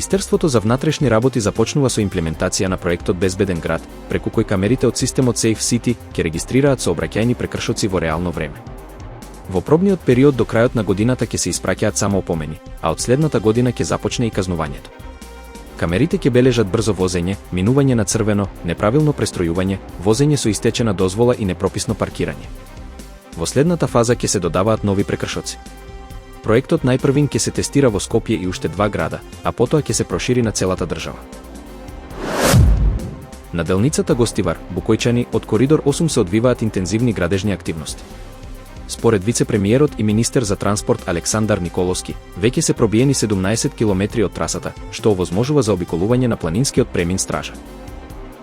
Министерството за внатрешни работи започнува со имплементација на проектот Безбеден град, преку кој камерите од системот Safe City ќе регистрираат сообраќајни прекршоци во реално време. Во пробниот период до крајот на годината ќе се испраќаат само опомени, а од следната година ќе започне и казнувањето. Камерите ќе бележат брзо возење, минување на црвено, неправилно престројување, возење со истечена дозвола и непрописно паркирање. Во следната фаза ќе се додаваат нови прекршоци. Проектот најпрвин ќе се тестира во Скопје и уште 2 града, а потоа ќе се прошири на целата држава. На делницата Гостивар, Букојчани, од Коридор 8 се одвиваат интензивни градежни активности. Според вице-премиерот и министер за транспорт Александар Николовски, веќе се пробиени 17 километри од трасата, што овозможува заобиколување на планинскиот премин Стража.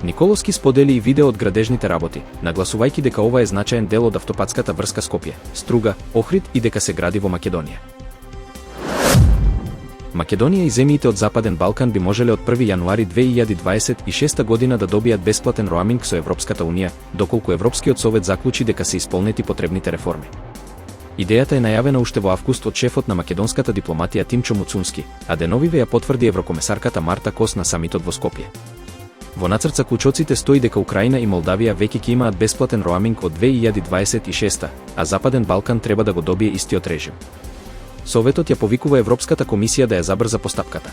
Николовски сподели и видео од градежните работи, нагласувајќи дека ова е значаен дел од автопатската врска Скопје, Струга, Охрид и дека се гради во Македонија. Македонија и земјите од Западен Балкан би можеле од 1 јануари 2026 година да добијат бесплатен роаминг со Европската Унија, доколку Европскиот совет заклучи дека се исполнети потребните реформи. Идејата е најавена уште во август од шефот на македонската дипломатија Тимчо Муцунски, а деновиве ја потврди еврокомесарката Марта Кос на самитот во Скопје. Во нацрт заклучоците стои дека Украина и Молдавија веќе ќе имаат бесплатен роаминг од 2026, а Западен Балкан треба да го добие истиот режим. Советот ја повикува Европската комисија да ја забрза постапката.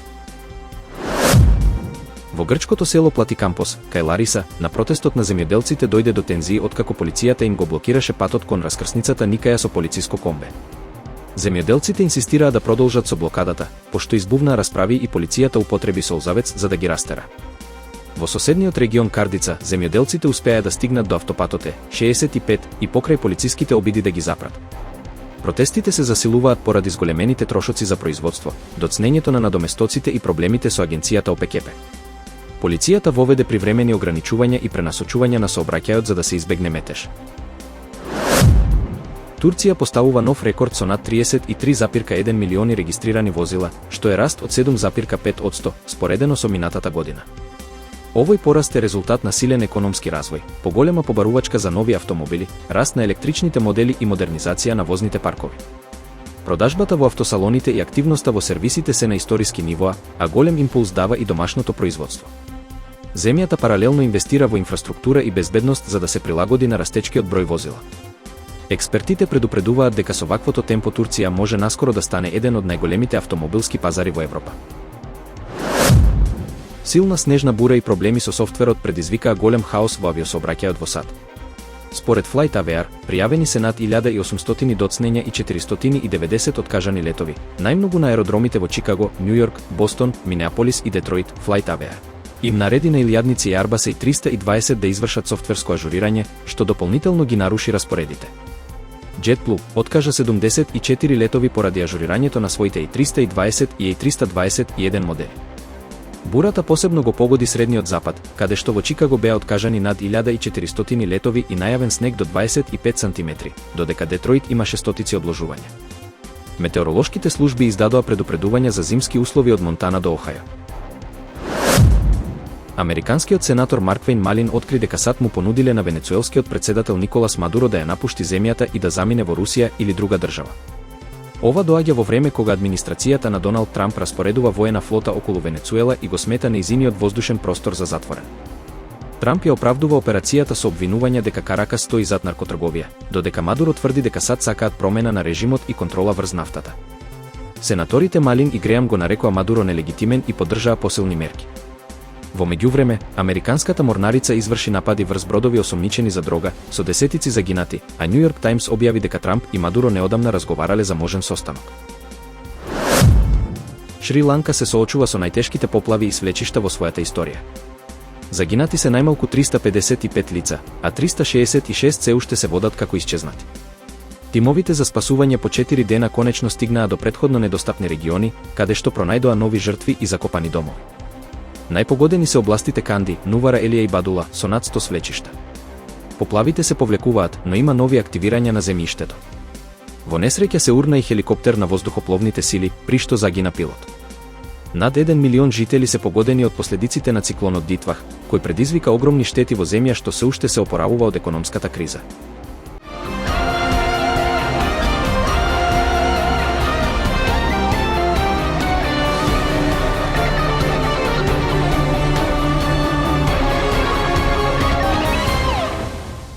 Во грчкото село Платикампос, кај Лариса, на протестот на земјоделците дојде до тензии откако полицијата им го блокираше патот кон раскрсницата Никаја со полициско комбе. Земјоделците инсистираа да продолжат со блокадата, пошто избувнаа расправи и полицијата употреби солзавец за да ги растера. Во соседниот регион Кардица, земјоделците успеа да стигнат до автопатот Е65 и покрај полициските обиди да ги запрат. Протестите се засилуваат поради зголемените трошоци за производство, доцнењето на надоместоците и проблемите со агенцијата ОПКП. Полицијата воведе привремени ограничувања и пренасочување на сообраќајот за да се избегне метеж. Турција поставува нов рекорд со над 33,1 милиони регистрирани возила, што е раст од 7,5% споредено со минатата година. Овој пораст е резултат на силен економски развој, поголема побарувачка за нови автомобили, раст на електричните модели и модернизација на возните паркови. Продажбата во автосалоните и активноста во сервисите се на историски нивоа, а голем импулс дава и домашното производство. Земјата паралелно инвестира во инфраструктура и безбедност за да се прилагоди на растечкиот број возила. Експертите предупредуваат дека со ваквото темпо Турција може наскоро да стане еден од најголемите автомобилски пазари во Европа. Силна снежна бура и проблеми со софтверот предизвикаа голем хаос во авиосообраќајот во САД. Според FlightAware, пријавени се над 1800 доцнења и 490 откажани летови, најмногу на аеродромите во Чикаго, Њу Јорк, Бостон, Минеаполис и Детройт. FlightAware им нареди на илјадници Airbus и 320 да извршат софтверско ажурирање, што дополнително ги наруши распоредите. JetBlue откажа 74 летови поради ажурирањето на своите A320 и A321 модели. Бурата посебно го погоди Средниот Запад, каде што во Чикаго беа откажани над 1400 летови и најавен снег до 25 см, додека Детройт имаше стотици одложувања. Метеоролошките служби издадоа предупредувања за зимски услови од Монтана до Охајо. Американскиот сенатор Марквейн Малин откри дека САД му понудиле на венецуелскиот председател Николас Мадуро да ја напушти земјата и да замине во Русија или друга држава. Ова доаѓа во време кога администрацијата на Доналд Трамп распоредува воена флота околу Венецуела и го смета нејзиниот воздушен простор за затворен. Трамп ја оправдува операцијата со обвинување дека Каракас стои зад наркотрговија, додека Мадуро тврди дека САД сакаат промена на режимот и контрола врз нафтата. Сенаторите Малин и Греам го нарекоа Мадуро нелегитимен и поддржаа посилни мерки. Во меѓувреме, американската морнарица изврши напади врз бродови осомничени за дрога, со десетици загинати, а Њу Јорк Таймс објави дека Трамп и Мадуро неодамна разговарале за можен состанок. Шри Ланка се соочува со најтешките поплави и свлечишта во својата историја. Загинати се најмалку 355 лица, а 366 се уште се водат како исчезнати. Тимовите за спасување по 4 дена конечно стигнаа до претходно недостапни региони, каде што пронајдоа нови жртви и закопани домови. Најпогодени се областите Канди, Нувара Елија и Бадула, со над 100 свлечишта. Поплавите се повлекуваат, но има нови активирања на земјиштето. Во несреќа се урна и хеликоптер на воздухопловните сили, при што загина пилот. Над 1 милион жители се погодени од последиците на циклонот Дитвах, кој предизвика огромни штети во земја што се уште се опоравува од економската криза.